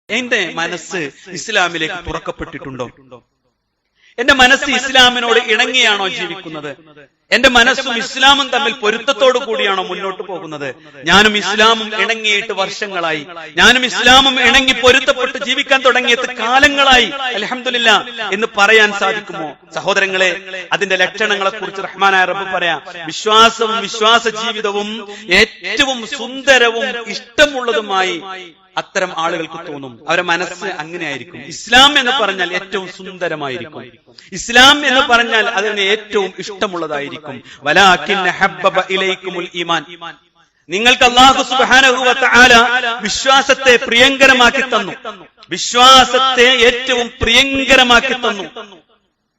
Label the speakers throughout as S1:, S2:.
S1: എന്റെ മനസ്സ് ഇസ്ലാമിലേക്ക് തുറക്കപ്പെട്ടിട്ടുണ്ടോ? എന്റെ മനസ്സ് ഇസ്ലാമിനോട് ഇണങ്ങിയാണോ ജീവിക്കുന്നത്? എന്റെ മനസ്സും ഇസ്ലാമും തമ്മിൽ പൊരുത്തത്തോടു കൂടിയാണോ മുന്നോട്ട് പോകുന്നത്? ഞാനും ഇസ്ലാമും ഇണങ്ങിയിട്ട് വർഷങ്ങളായി, ഞാനും ഇസ്ലാമും ഇണങ്ങി പൊരുത്തപ്പെട്ട് ജീവിക്കാൻ തുടങ്ങിയിട്ട് കാലങ്ങളായി, അൽഹംദുലില്ലാഹ് എന്ന് പറയാൻ സാധിക്കുമോ? സഹോദരങ്ങളെ, അതിന്റെ ലക്ഷണങ്ങളെ കുറിച്ച് റഹ്മാനായ റബ്ബ് പറയാം. വിശ്വാസവും വിശ്വാസ ജീവിതവും ഏറ്റവും സുന്ദരവും ഇഷ്ടമുള്ളതുമായി അത്തരം ആളുകൾക്ക് തോന്നും. അവരുടെ മനസ്സ് അങ്ങനെയായിരിക്കും. ഇസ്ലാം എന്ന് പറഞ്ഞാൽ ഏറ്റവും സുന്ദരമായിരിക്കും. ഇസ്ലാം എന്ന് പറഞ്ഞാൽ അതിന് ഏറ്റവും ഇഷ്ടമുള്ളതായിരിക്കും. വലാകിന്ന ഹബ്ബബ ഇലൈക്കുമുൽ ഈമാൻ, നിങ്ങൾക്ക് അല്ലാഹു സുബ്ഹാനഹു വ തആല വിശ്വാസത്തെ പ്രിയങ്കരമാക്കി തന്നു. വിശ്വാസത്തെ ഏറ്റവും പ്രിയങ്കരമാക്കി തന്നു.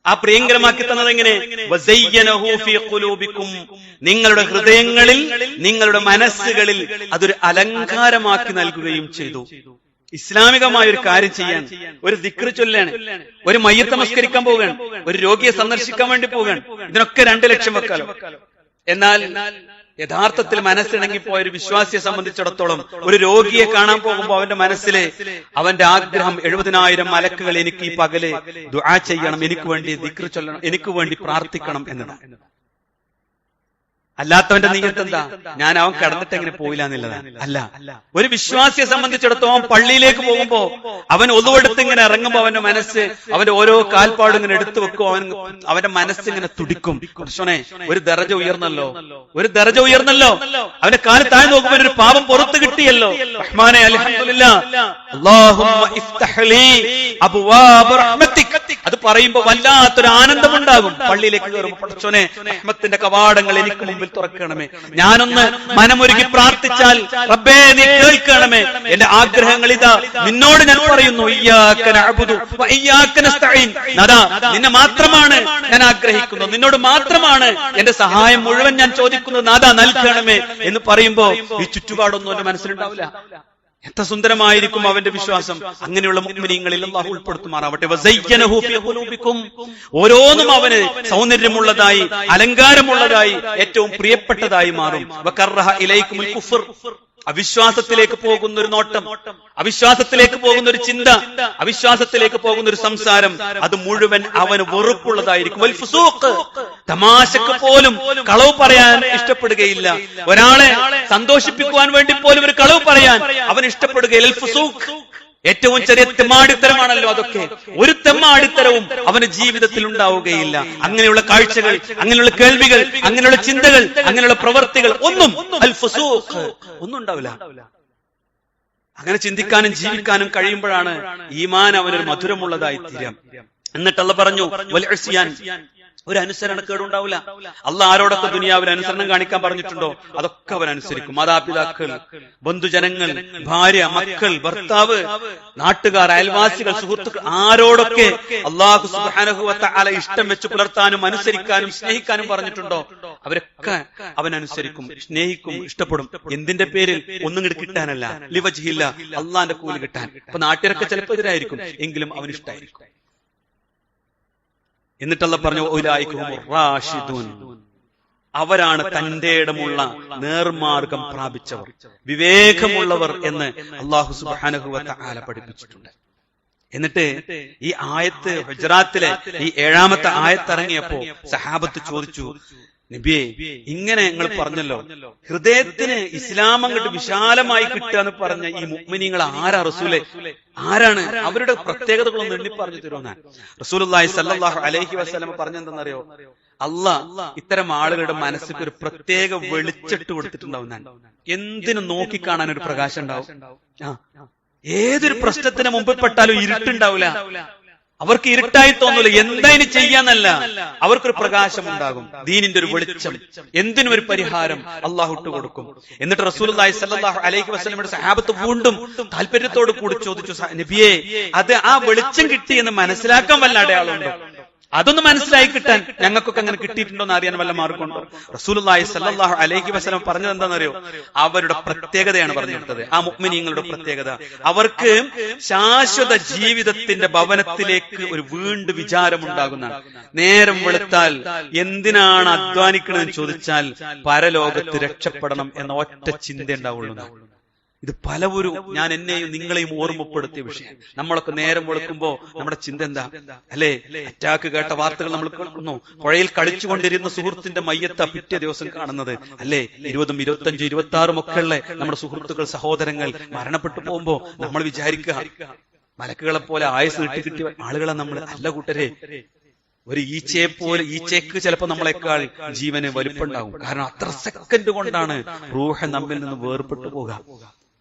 S1: ആ പ്രിയങ്കരമാക്കി തന്നത് എങ്ങനെ? വസയ്യനഹു ഫീ ഖുലൂബിക്കും, നിങ്ങളുടെ ഹൃദയങ്ങളിൽ, നിങ്ങളുടെ മനസ്സുകളിൽ അതൊരു അലങ്കാരമാക്കി നൽകുകയും ചെയ്തു. ഇസ്ലാമികമായ ഒരു കാര്യം ചെയ്യാൻ, ഒരു ദിക്ർ ചൊല്ലാണ്, ഒരു മയ്യത്ത് നമസ്കരിക്കാൻ പോവുകയാണ്, ഒരു രോഗിയെ സന്ദർശിക്കാൻ വേണ്ടി പോവുകയാണ്, ഇതിനൊക്കെ 2 ലക്ഷം വെക്കാലോ. എന്നാൽ യഥാർത്ഥത്തിൽ മനസ്സിണങ്ങിപ്പോയ ഒരു വിശ്വാസിയെ സംബന്ധിച്ചിടത്തോളം ഒരു രോഗിയെ കാണാൻ പോകുമ്പോൾ അവന്റെ മനസ്സിലെ അവന്റെ ആഗ്രഹം 70,000 മലക്കുകൾ എനിക്ക് ഈ പകല് ദുആ ചെയ്യണം, എനിക്ക് വേണ്ടി ദിക്ർ ചൊല്ലണം, എനിക്ക് വേണ്ടി പ്രാർത്ഥിക്കണം എന്നതാണ്. അല്ലാത്തവന്റെ നീയത്ത് എന്താ? ഞാൻ അവൻ കിടന്നിട്ട് എങ്ങനെ പോയില്ല എന്നുള്ളതാണ്. അല്ല, ഒരു വിശ്വാസിയെ സംബന്ധിച്ചിടത്തോളം പള്ളിയിലേക്ക് പോകുമ്പോ അവൻ ഒതുവെടുത്ത് ഇങ്ങനെ ഇറങ്ങുമ്പോ അവന്റെ മനസ്സ്, അവന്റെ ഓരോ കാൽപ്പാടും ഇങ്ങനെ എടുത്തു വെക്കും, അവന്റെ മനസ്സ് ഇങ്ങനെ തുടിക്കും. കർഷനെ ഒരു ദറജ ഉയർന്നല്ലോ, ഒരു ദറജ ഉയർന്നല്ലോ, അവന്റെ കാല് താഴെ നോക്കുമ്പോൾ ഒരു പാപം പുറത്ത് കിട്ടിയല്ലോ. റഹ്മാനെ അൽഹംദുലില്ലാഹ്, അല്ലാഹുമ്മ ഇഫ്തഹ് ലീ അബ്വാബ റഹ്മതിക്, അത് പറയുമ്പോ വല്ലാത്തൊരു ആനന്ദമുണ്ടാകും. പള്ളിയിലേക്ക് കയറുമ്പോൾ പടച്ചോനെ റഹ്മത്തിന്റെ കവാടങ്ങൾ എനിക്ക് മുമ്പിൽ തുറക്കണമേ, ഞാനൊന്ന് മനമൊരുക്കി പ്രാർത്ഥിച്ചാൽ റബ്ബേ നീ കേൾക്കണമേ, എന്റെ ആഗ്രഹങ്ങൾ ഇതാ നിന്നോട് ഞാൻ പറയുന്നു. ഇയ്യാക നഅ്ബുദു വ ഇയ്യാക നസ്തഈൻ, നാഥാ നിന്നെ മാത്രമാണ് ഞാൻ ആഗ്രഹിക്കുന്നത്, നിന്നോട് മാത്രമാണ് എന്റെ സഹായം മുഴുവൻ ഞാൻ ചോദിക്കുന്നത്, നാഥാ നൽകണമേ എന്ന് പറയുമ്പോ ഈ ചുറ്റുപാടൊന്നും എന്റെ മനസ്സിലുണ്ടാവില്ല. എത്ര സുന്ദരമായിരിക്കും അവന്റെ വിശ്വാസം. അങ്ങനെയുള്ള മുഅ്മിനീങ്ങളിൽ അല്ലാഹു ഉൾപ്പെടുത്തുമാറാവട്ടെ. വസയ്യനഹു ഫീ ഖുലൂബിക്കും, ഓരോന്നും അവന് സൗന്ദര്യമുള്ളതായി, അലങ്കാരമുള്ളതായി, ഏറ്റവും പ്രിയപ്പെട്ടതായി മാറും. വകറഹ ഇലൈക്കുമുൽ കുഫ്ർ, അവിശ്വാസത്തിലേക്ക് പോകുന്ന ഒരു നോട്ടം, അവിശ്വാസത്തിലേക്ക് പോകുന്ന ഒരു ചിന്ത, അവിശ്വാസത്തിലേക്ക് പോകുന്ന ഒരു സംസാരം, അത് മുഴുവൻ അവന് വെറുപ്പുള്ളതായിരിക്കും. വൽ ഫുസൂഖ്, തമാശക്ക് പോലും കളവ് പറയാൻ ഇഷ്ടപ്പെടുകയില്ല. ഒരാളെ സന്തോഷിപ്പിക്കുവാൻ വേണ്ടി പോലും ഒരു കളവ് പറയാൻ അവൻ ഇഷ്ടപ്പെടുകയില്ല. അൽ ഫുസൂഖ്, ഏറ്റവും ചെറിയ തെമ്മാടിത്തരമാണല്ലോ അതൊക്കെ. ഒരു തെമ്മാടിത്തരവും അവന് ജീവിതത്തിൽ ഉണ്ടാവുകയില്ല. അങ്ങനെയുള്ള കാഴ്ചകൾ, അങ്ങനെയുള്ള കേൾവികൾ, അങ്ങനെയുള്ള ചിന്തകൾ, അങ്ങനെയുള്ള പ്രവർത്തികൾ ഒന്നും അൽ ഫുസൂഖ് ഒന്നും ഉണ്ടാവില്ല. അങ്ങനെ ചിന്തിക്കാനും ജീവിക്കാനും കഴിയുമ്പോഴാണ് ഈമാൻ അവനൊരു മധുരമുള്ളതായി തീരാം. എന്നിട്ട് അല്ലാഹു പറഞ്ഞു വൽ ഇസ്യാൻ, ഒരു അനുസരണക്കേടുണ്ടാവില്ല. അള്ളാഹ് ആരോടൊക്കെ ദുനിയാവിൽ അനുസരണം കാണിക്കാൻ പറഞ്ഞിട്ടുണ്ടോ അതൊക്കെ അവൻ അനുസരിക്കും. മാതാപിതാക്കൾ, ബന്ധുജനങ്ങൾ, ഭാര്യ, മക്കൾ, ഭർത്താവ്, നാട്ടുകാർ, അയൽവാസികൾ, സുഹൃത്തുക്കൾ, ആരോടൊക്കെ അല്ലാഹു സുബ്ഹാനഹു വ തആല ഇഷ്ടം വെച്ച് പുലർത്താനും അനുസരിക്കാനും സ്നേഹിക്കാനും പറഞ്ഞിട്ടുണ്ടോ അവരൊക്കെ അവൻ അനുസരിക്കും, സ്നേഹിക്കും, ഇഷ്ടപ്പെടും. എന്തിന്റെ പേരിൽ? ഒന്നും ഇങ്ങോട്ട് കിട്ടാനല്ല, ലിവജ്ഹില്ല, അള്ളാന്റെ കൂലി കിട്ടാൻ. അപ്പൊ നാട്ടുകാരൊക്കെ ചിലപ്പോൾ എതിരായിരിക്കും, എങ്കിലും അവൻ ഇഷ്ടമായിരിക്കും. എന്നിട്ട് അല്ലാഹു പറഞ്ഞു ഉലൈക ഹുമുർ റാഷിദൂൻ, അവരാണ് തന്റെ ഇടമുള്ള നേർമാർഗം പ്രാപിച്ചവർ, വിവേകമുള്ളവർ എന്ന് അല്ലാഹു സുബ്ഹാനഹു വ തആല പഠിപ്പിച്ചിട്ടുണ്ട്. എന്നിട്ട് ഈ ആയത്ത് ഹുജറാത്തിലെ ഈ 7ാമത്തെ ആയത്ത് ഇറങ്ങിയപ്പോ സഹാബത്ത് ചോദിച്ചു, നബിയെ ഇങ്ങനെ നിങ്ങൾ പറഞ്ഞല്ലോ, ഹൃദയത്തിന് ഇസ്ലാം അങ്ങോട്ട് വിശാലമായി കിട്ടുക എന്ന് പറഞ്ഞ ഈ മുഅ്മിനീങ്ങൾ ആരാ റസൂലേ? ആരാണ്? അവരുടെ പ്രത്യേകതകളൊന്നും എണ്ണി പറഞ്ഞു തരുമെന്നാണ് റസൂലുള്ളാഹി സ്വല്ലല്ലാഹു അലൈഹി വസല്ലം പറഞ്ഞെന്തെന്നറിയോ? അല്ലാഹ് ഇത്തരം ആളുകളുടെ മനസ്സിൽ ഒരു പ്രത്യേക വെളിച്ചെട്ട് കൊടുത്തിട്ടുണ്ടാവുന്നതാണ്. എന്തിനും നോക്കിക്കാണാൻ ഒരു പ്രകാശം ഉണ്ടാവും. ഏതൊരു പ്രശ്നത്തിന് മുമ്പിൽ പെട്ടാലും ഇരുട്ടുണ്ടാവില്ല. അവർക്ക് ഇരുട്ടായി തോന്നൂല. എന്താ ഇനി ചെയ്യാന്നല്ല, അവർക്കൊരു പ്രകാശം ഉണ്ടാകും, ദീനിന്റെ ഒരു വെളിച്ചം, എന്തിനും ഒരു പരിഹാരം അള്ളാഹു ഇട്ട് കൊടുക്കും. എന്നിട്ട് റസൂലുള്ളാഹി സ്വല്ലല്ലാഹു അലൈഹി വസല്ലമയുടെ സഹാബത്ത് വീണ്ടും താല്പര്യത്തോട് കൂടി ചോദിച്ചു, നബിയെ അത് ആ വെളിച്ചം കിട്ടി എന്ന് മനസ്സിലാക്കാൻ വല്ല അടയാളമുണ്ടോ? അതൊന്ന് മനസ്സിലായി കിട്ടാൻ ഞങ്ങൾക്കൊക്കെ അങ്ങനെ കിട്ടിയിട്ടുണ്ടോ എന്ന് അറിയാൻ വല്ല മാർഗമുണ്ടോ? റസൂലുള്ളാഹി സ്വല്ലല്ലാഹു അലൈഹി വസല്ലം പറഞ്ഞത് എന്താണെന്നറിയോ? അവരുടെ പ്രത്യേകതയാണ് പറഞ്ഞിട്ടത്. ആ മുഅ്മിനീങ്ങളുടെ പ്രത്യേകത, അവർക്ക് ശാശ്വത ജീവിതത്തിന്റെ ഭവനത്തിലേക്ക് ഒരു വീണ്ടും വിചാരമുണ്ടാകുന്നതാണ്. നേരം വെളുത്താൽ എന്തിനാണ് അധ്വാനിക്കണമെന്ന് ചോദിച്ചാൽ പരലോകത്ത് രക്ഷപ്പെടണം എന്ന ഒറ്റ ചിന്ത ഉണ്ടാവുള്ളൂ. ഇത് പലവരും ഞാൻ എന്നെയും നിങ്ങളെയും ഓർമ്മപ്പെടുത്തിയ വിഷയം. നമ്മളൊക്കെ നേരം വെളുക്കുമ്പോ നമ്മുടെ ചിന്ത എന്താ അല്ലെ? അറ്റാക്ക് കേട്ട വാർത്തകൾ നമ്മൾ കേൾക്കുന്നു. പുഴയിൽ കളിച്ചുകൊണ്ടിരുന്ന സുഹൃത്തിന്റെ മയ്യത്ത പിറ്റേ ദിവസം കാണുന്നത് അല്ലെ? 20, 25, 26 ഒക്കെ ഉള്ള നമ്മുടെ സുഹൃത്തുക്കൾ, സഹോദരങ്ങൾ മരണപ്പെട്ടു പോകുമ്പോ നമ്മൾ വിചാരിക്കുക മലക്കുകളെ പോലെ ആയുസ് കിട്ടിയ ആളുകളെ നമ്മൾ അല്ല കൂട്ടരെ. ഒരു ഈച്ചയ്ക്ക് ചിലപ്പോ നമ്മളെക്കാൾ ജീവന് വലുപ്പുണ്ടാവും. കാരണം അത്ര സെക്കൻഡ് കൊണ്ടാണ് റൂഹ നമ്മിൽ നിന്ന് വേർപെട്ടു പോകാം.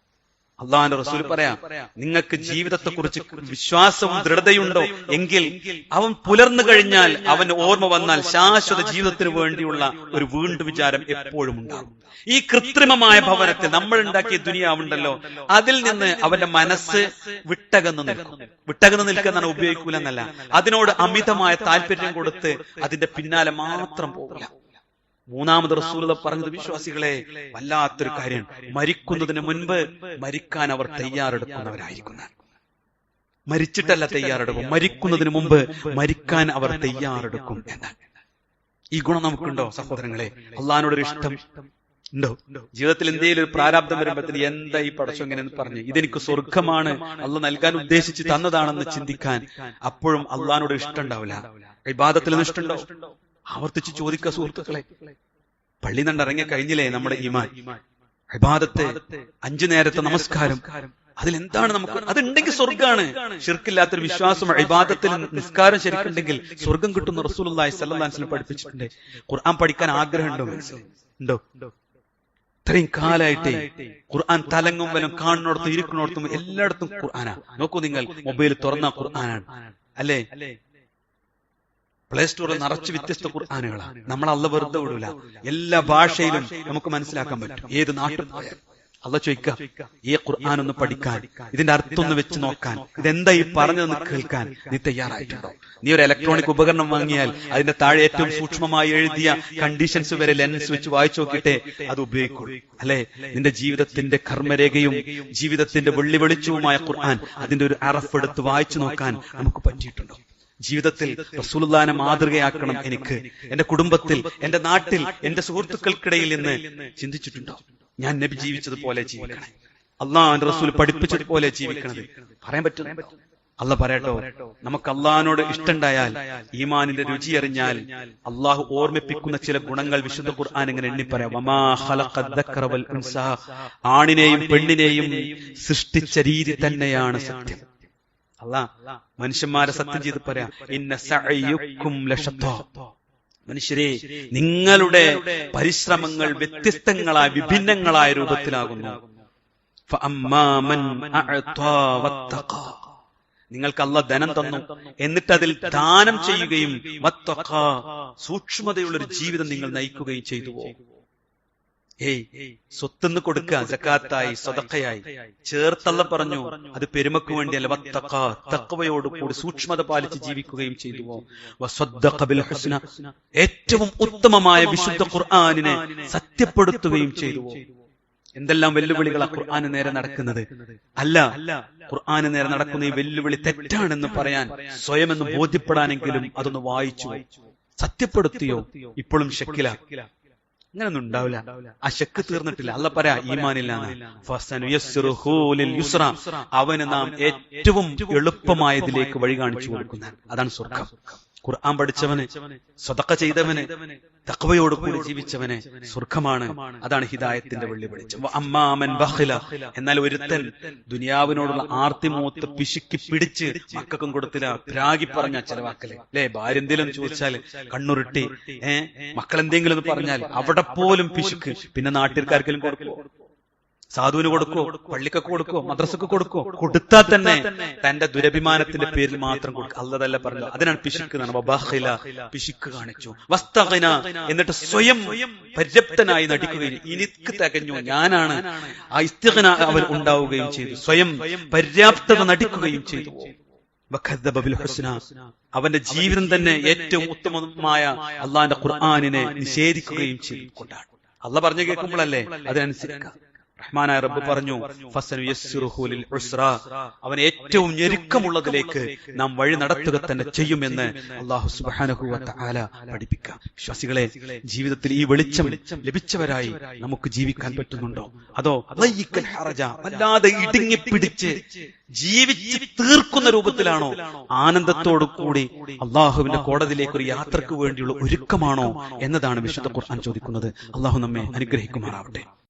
S1: അള്ളാഹുവിന്റെ റസൂൽ പറയാം, നിങ്ങൾക്ക് ജീവിതത്തെക്കുറിച്ച് വിശ്വാസവും ദൃഢതയുണ്ടോ എങ്കിൽ അവൻ പുലർന്നു കഴിഞ്ഞാൽ, അവൻ ഓർമ്മ വന്നാൽ ശാശ്വത ജീവിതത്തിന് വേണ്ടിയുള്ള ഒരു വീണ്ടും വിചാരം എപ്പോഴും ഉണ്ടാകും. ഈ കൃത്രിമമായ ഭവനത്തിൽ നമ്മൾ ഉണ്ടാക്കിയ ദുനിയാവുണ്ടല്ലോ, അതിൽ നിന്ന് അവന്റെ മനസ്സ് വിട്ടകന്നു നിൽക്കുക എന്നാണ്, ഉപയോഗിക്കൂല എന്നല്ല. അതിനോട് അമിതമായ താല്പര്യം കൊടുത്ത് അതിന്റെ പിന്നാലെ മാത്രം പോകില്ല. മൂന്നാമത് റസൂലുള്ളാഹി പറഞ്ഞത് വിശ്വാസികളെ വല്ലാത്തൊരു കാര്യമാണ്. മരിക്കുന്നതിന് മുൻപ് മരിക്കാൻ അവർ തയ്യാറെടുക്കുന്നവരായിരിക്കുന്ന. മരിച്ചിട്ടല്ല തയ്യാറെടുക്കും, മരിക്കുന്നതിന് മുമ്പ് മരിക്കാൻ അവർ തയ്യാറെടുക്കും എന്നാണ്. ഈ ഗുണം നമുക്കുണ്ടോ സഹോദരങ്ങളെ? അള്ളാഹിനോടൊരു ഇഷ്ടം ഉണ്ടോ? ജീവിതത്തിൽ എന്തെങ്കിലും ഒരു പ്രാരാബ്ദം വരുമ്പോഴത്തേന് എന്താ ഈ പടച്ചോ ഇങ്ങനെ പറഞ്ഞു, ഇതെനിക്ക് സ്വർഗമാണ് അള്ളാഹ് നൽകാൻ ഉദ്ദേശിച്ച് തന്നതാണെന്ന് ചിന്തിക്കാൻ അപ്പോഴും അള്ളാഹിനോട് ഇഷ്ടം ഉണ്ടാവില്ല. ഇബാദത്തിൽ ഇഷ്ടമുണ്ടോ? ആവർത്തിച്ച് ചോദിക്കുക സുഹൃത്തുക്കളെ. പള്ളി നിന്നിറങ്ങിയ കഴിഞ്ഞില്ലേ നമ്മുടെ ഈമാൻ? ഇബാദത്ത്, 5 നേരത്തെ നമസ്കാരം, അതിലെന്താണ് നമുക്ക്? അതുണ്ടെങ്കിൽ സ്വർഗ്ഗാണ്. ശിർക്കില്ലാത്തൊരു വിശ്വാസം ഇബാദത്തിൽ, നിസ്കാരം ശരിക്കുണ്ടെങ്കിൽ സ്വർഗം കിട്ടുന്ന റസൂലുള്ളാഹി സ്വല്ലല്ലാഹു അലൈഹി വസല്ലം പഠിപ്പിച്ചിട്ടുണ്ട്. ഖുർആൻ പഠിക്കാൻ ആഗ്രഹമുണ്ടോ? ഉണ്ടോ? ഇത്രയും കാലായിട്ട് ഖുർആൻ തലങ്ങും വലും കാണുന്നിടത്തും ഇരിക്കുന്നിടത്തും എല്ലായിടത്തും ഖുർആനാണ്. നോക്കൂ, നിങ്ങൾ മൊബൈൽ തുറന്ന ഖുർആനാണ് അല്ലേ? പ്ലേ സ്റ്റോറിൽ നിറച്ച് വ്യത്യസ്ത ഖുർആനുകളാണ്. നമ്മൾ അള്ളാഹ് വെറുതെ വിടൂല. എല്ലാ ഭാഷയിലും നമുക്ക് മനസ്സിലാക്കാൻ പറ്റും. ഏത് നാട്ടിൽ പോയാൽ അള്ളാഹ് ചോദിക്കാം, ഈ ഖുർആൻ ഒന്ന് പഠിക്കാൻ, ഇതിന്റെ അർത്ഥം ഒന്ന് വെച്ച് നോക്കാൻ, ഇതെന്താ ഈ പറഞ്ഞതെന്ന് കേൾക്കാൻ നീ തയ്യാറായിട്ടുണ്ടോ? നീ ഒരു ഇലക്ട്രോണിക് ഉപകരണം വാങ്ങിയാൽ അതിന്റെ താഴെ ഏറ്റവും സൂക്ഷ്മമായി എഴുതിയ കണ്ടീഷൻസ് വരെ ലെൻസ് വെച്ച് വായിച്ചു നോക്കിയിട്ടേ അത് ഉപയോഗിക്കുള്ളൂ അല്ലെ? നിന്റെ ജീവിതത്തിന്റെ കർമ്മരേഖയും ജീവിതത്തിന്റെ വെള്ളിവെളിച്ചവുമായ ഖുർആൻ, അതിന്റെ ഒരു അറഫ് എടുത്ത് വായിച്ചു നോക്കാൻ നമുക്ക് പറ്റിയിട്ടുണ്ടോ? ജീവിതത്തിൽ റസൂലുള്ളാഹിനെ മാതൃകയാക്കണം എനിക്ക്, എന്റെ കുടുംബത്തിൽ, എന്റെ നാട്ടിൽ, എന്റെ സുഹൃത്തുക്കൾക്കിടയിൽ എന്ന് ചിന്തിച്ചിട്ടുണ്ടോ? ഞാൻ നബി ജീവിച്ചതുപോലെ ജീവിക്കണം, അള്ളാഹുവിന്റെ റസൂൽ പഠിപ്പിച്ചതുപോലെ ജീവിക്കണത് പറയാൻ പറ്റും? അള്ളാഹ് പറയട്ടോ, നമുക്ക് അള്ളാഹിനോട് ഇഷ്ടമുണ്ടായാൽ, ഈമാനിന്റെ രുചി അറിഞ്ഞാൽ, അള്ളാഹു ഓർമ്മിപ്പിക്കുന്ന ചില ഗുണങ്ങൾ വിശുദ്ധ ഖുർആൻ ഇങ്ങനെ എണ്ണി പറയാം. വമാ ഖലഖദ് ദക്കറ വൽ ഉൻസാ, ആണിനെയും പെണ്ണിനെയും സൃഷ്ടിച്ച രീതി തന്നെയാണ് സത്യം. അല്ലാഹ് മനുഷ്യന്മാരെ സത്യം ചെയ്ത് പറയാം, ഇന്ന സഅയ്യുക്കും ലശത്താ, മനുഷ്യരെ നിങ്ങളുടെ പരിശ്രമങ്ങൾ വ്യത്യസ്തങ്ങളായ വിഭിന്നങ്ങളായ രൂപത്തിലാകുന്നു. ഫഅമ്മാ മൻ അഅതാ വത്തഖാ, നിങ്ങൾക്ക് അല്ലാഹ് ധനം തന്നു, എന്നിട്ട് അതിൽ ദാനം ചെയ്യുകയും വത്തഖാ, സൂക്ഷ്മതയുള്ളൊരു ജീവിതം നിങ്ങൾ നയിക്കുകയും ചെയ്തുവോ? സ്വത്തുനിന്ന് കൊടുക്കുക, സക്കാത്തായി, സദഖയായി ചേർത്തല്ല പറഞ്ഞു, അത് പെരുമക്ക് വേണ്ടിയല്ല. വത്തഖാ, തഖ്വയോട് കൂടി സൂക്ഷ്മത പാലിച്ച് ജീവിക്കുകയും ചെയ്തുവോ? വസദ്ദഖ ബിൽ ഹുസ്ന, ഏറ്റവും ഉത്തമമായ വിശുദ്ധ ഖുർആനിനെ സത്യപ്പെടുത്തുകയും ചെയ്തുവോ? എന്തെല്ലാം വെല്ലുവിളികളാ ഖുർആന് നേരെ നടക്കുന്നത്. അല്ല, ഖുർആന് നേരെ നടക്കുന്ന ഈ വെല്ലുവിളി തെറ്റാണെന്ന് പറയാൻ, സ്വയം എന്ന് ബോധ്യപ്പെടാനെങ്കിലും അതൊന്ന് വായിച്ചു. സത്യപ്പെടുത്തിയോ? ഇപ്പോഴും ശക്കില. അങ്ങനൊന്നും ഉണ്ടാവില്ല. ആ ശക്ക് തീർന്നിട്ടില്ല. അല്ലാഹ് പറയാ, ഈമാനില്ലാന്ന്. അവന് നാം ഏറ്റവും എളുപ്പമായതിലേക്ക് വഴി കാണിച്ചു കൊടുക്കുന്ന, അതാണ് സ്വർഗം. ഖുർആൻ പഠിച്ചവന്, സദഖ ചെയ്തവന്, തഖ്വയോട് കൂടി ജീവിച്ചവന് സ്വർഗമാണ്. അതാണ് ഹിദായത്തിന്റെ വെള്ളി വെളിച്ചം. അമ്മാമൻ ബഖില, എന്നാൽ ഒരുത്തൻ ദുനിയാവിനോടുള്ള ആർത്തിമൂത്ത് പിശുക്കി പിടിച്ച് മക്കൾക്കും കൊടുത്തില്ല, പ്രാഗി പറഞ്ഞ ചെലവാക്കല് അല്ലെ? ഭാര്യ എന്തെങ്കിലും ചോദിച്ചാൽ കണ്ണുരുട്ടി, മക്കളെന്തെങ്കിലും എന്ന് പറഞ്ഞാൽ അവിടെ പോലും പിശുക്ക്. പിന്നെ നാട്ടിൽക്കാർക്കെങ്കിലും കൊടുക്കുമോ? സാധുവിന് കൊടുക്കോ? പള്ളിക്കൊക്കെ കൊടുക്കോ? മദ്രസക്ക് കൊടുക്കോ? കൊടുത്താൽ തന്നെ തന്റെ ദുരഭിമാനത്തിന്റെ പേരിൽ മാത്രം കൊടുക്കും. അല്ലാഹ് പറഞ്ഞു, അതിനാണ് പിശുക്ക്. പിശുക്ക് കാണിച്ചു. വസ്തഗ്ന, എന്നിട്ട് സ്വയം പര്യാപ്തനായി നടിക്കുകയും, എനിക്ക് തികഞ്ഞു, ഞാനാണ്, ആ ഇസ്തിഗ്ന അവൻ ഉണ്ടാവുകയും ചെയ്തു. സ്വയം പര്യാപ്തത നടിക്കുകയും ചെയ്തു. വഖദ്ദബ ബിൽ ഹുസ്ന, അവന്റെ ജീവിതം തന്നെ ഏറ്റവും ഉത്തമമായ അള്ളാഹിന്റെ ഖുർആനിനെ നിഷേധിക്കുകയും ചെയ്തുകൊണ്ടാണ്. അള്ളാഹ് പറഞ്ഞു കേൾക്കുമ്പോഴല്ലേ അതിനനുസരിക്കുക. റഹ്മാനായ റബ്ബ് പറഞ്ഞു ഫസനുയസ്സിറുഹു ലിൽ ഉസ്റാ, അവൻ ഏറ്റവും ഞെരുക്കമുള്ളതിലേക്ക് നാം വഴി നടത്തുക തന്നെ ചെയ്യുമെന്ന് അല്ലാഹു സുബ്ഹാനഹു വ തആല പഠിപ്പിക്കാം. വിശ്വാസികളെ, ജീവിതത്തിൽ ഈ വെളിച്ചം ലഭിച്ചവരായി നമുക്ക് ജീവിക്കാൻ പറ്റുന്നുണ്ടോ? അതോ ലയ്യിക്കൽ ഹറജ, വല്ലാതെ ഇടുങ്ങിപ്പിടിച്ച് ജീവിച്ച് തീർക്കുന്ന രൂപത്തിലാണോ? ആനന്ദത്തോടു കൂടി അള്ളാഹുവിന്റെ കോടതിയിലേക്ക് ഒരു യാത്രക്ക് വേണ്ടിയുള്ള ഒരുക്കമാണോ എന്നതാണ് വിശുദ്ധ ഖുർആൻ ചോദിക്കുന്നത്. അള്ളാഹു നമ്മെ അനുഗ്രഹിക്കുമാറാവട്ടെ.